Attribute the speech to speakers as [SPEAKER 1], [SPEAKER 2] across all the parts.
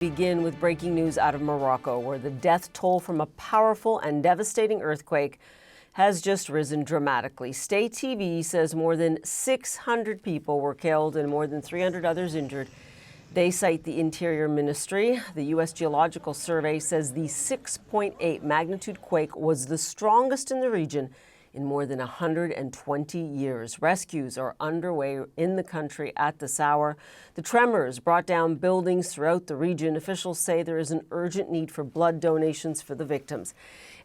[SPEAKER 1] Begin with breaking news out of Morocco, where the death toll from a powerful and devastating earthquake has just risen dramatically. State TV says more than 600 people were killed and more than 300 others injured. They cite the Interior Ministry. The U.S. Geological Survey says the 6.8 magnitude quake was the strongest in the region in more than 120 years. Rescues are underway in the country at this hour. The tremors brought down buildings throughout the region. Officials say there is an urgent need for blood donations for the victims.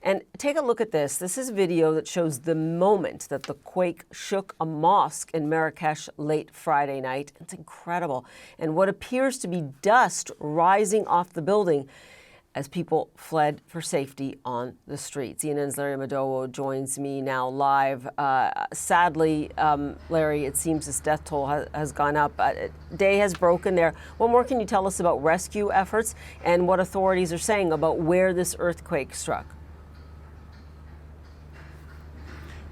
[SPEAKER 1] And take a look at this. This is video that shows the moment that the quake shook a mosque in Marrakesh late Friday night. It's incredible. And what appears to be dust rising off the building as people fled for safety on the streets. CNN's Larry Madowo joins me now live. Sadly, Larry, it seems this death toll has gone up. Day has broken there. What more can you tell us about rescue efforts and what authorities are saying about where this earthquake struck?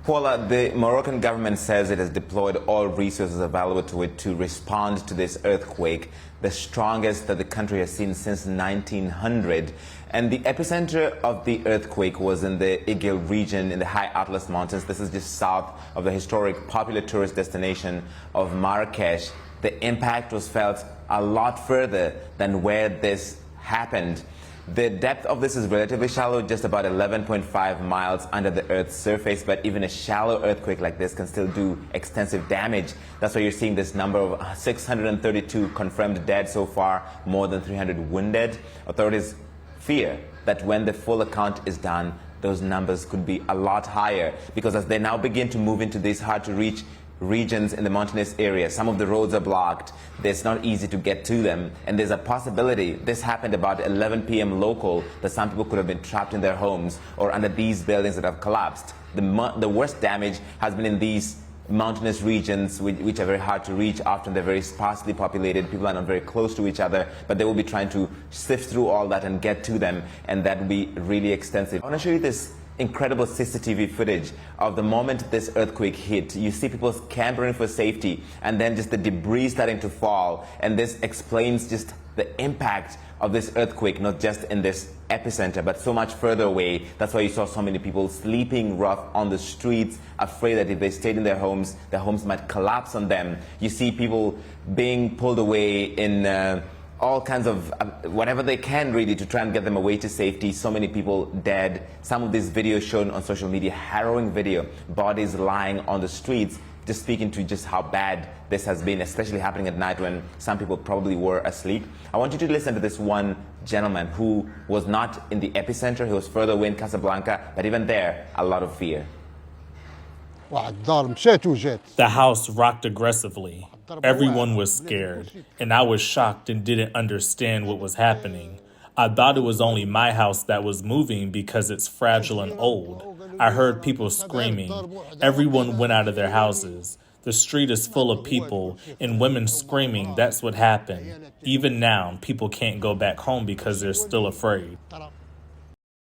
[SPEAKER 2] Paula, the Moroccan government says it has deployed all resources available to it to respond to this earthquake, the strongest that the country has seen since 1900. And the epicenter of the earthquake was in the Igil region in the high Atlas Mountains. This is just south of the historic popular tourist destination of Marrakesh. The impact was felt a lot further than where this happened. The depth of this is relatively shallow, just about 11.5 miles under the Earth's surface, but even a shallow earthquake like this can still do extensive damage. That's why you're seeing this number of 632 confirmed dead so far, more than 300 wounded. Authorities fear that when the full account is done, those numbers could be a lot higher, because as they now begin to move into these hard-to-reach regions in the mountainous area, some of the roads are blocked. It's not easy to get to them, and there's a possibility, this happened about 11 p.m. local, that some people could have been trapped in their homes or under these buildings that have collapsed. The worst damage has been in these mountainous regions, which are very hard to reach. Often they're very sparsely populated. People are not very close to each other, but they will be trying to sift through all that and get to them, and that will be really extensive. I want to show you this incredible CCTV footage of the moment this earthquake hit. You see people scampering for safety, and then just the debris starting to fall, and this explains just the impact of this earthquake, not just in this epicenter, but so much further away. That's why you saw so many people sleeping rough on the streets, afraid that if they stayed in their homes might collapse on them. You see people being pulled away in all kinds of whatever they can, really, to try and get them away to safety. So many people dead. Some of these videos shown on social media, harrowing video, bodies lying on the streets, just speaking to just how bad this has been, especially happening at night when some people probably were asleep. I want you to listen to this one gentleman who was not in the epicenter. He was further away in Casablanca, but even there, a lot of fear.
[SPEAKER 3] The house rocked aggressively. Everyone was scared, and I was shocked and didn't understand what was happening. I thought it was only my house that was moving because it's fragile and old. I heard people screaming. Everyone went out of their houses. The street is full of people and women screaming. That's what happened. Even now, people can't go back home because they're still afraid.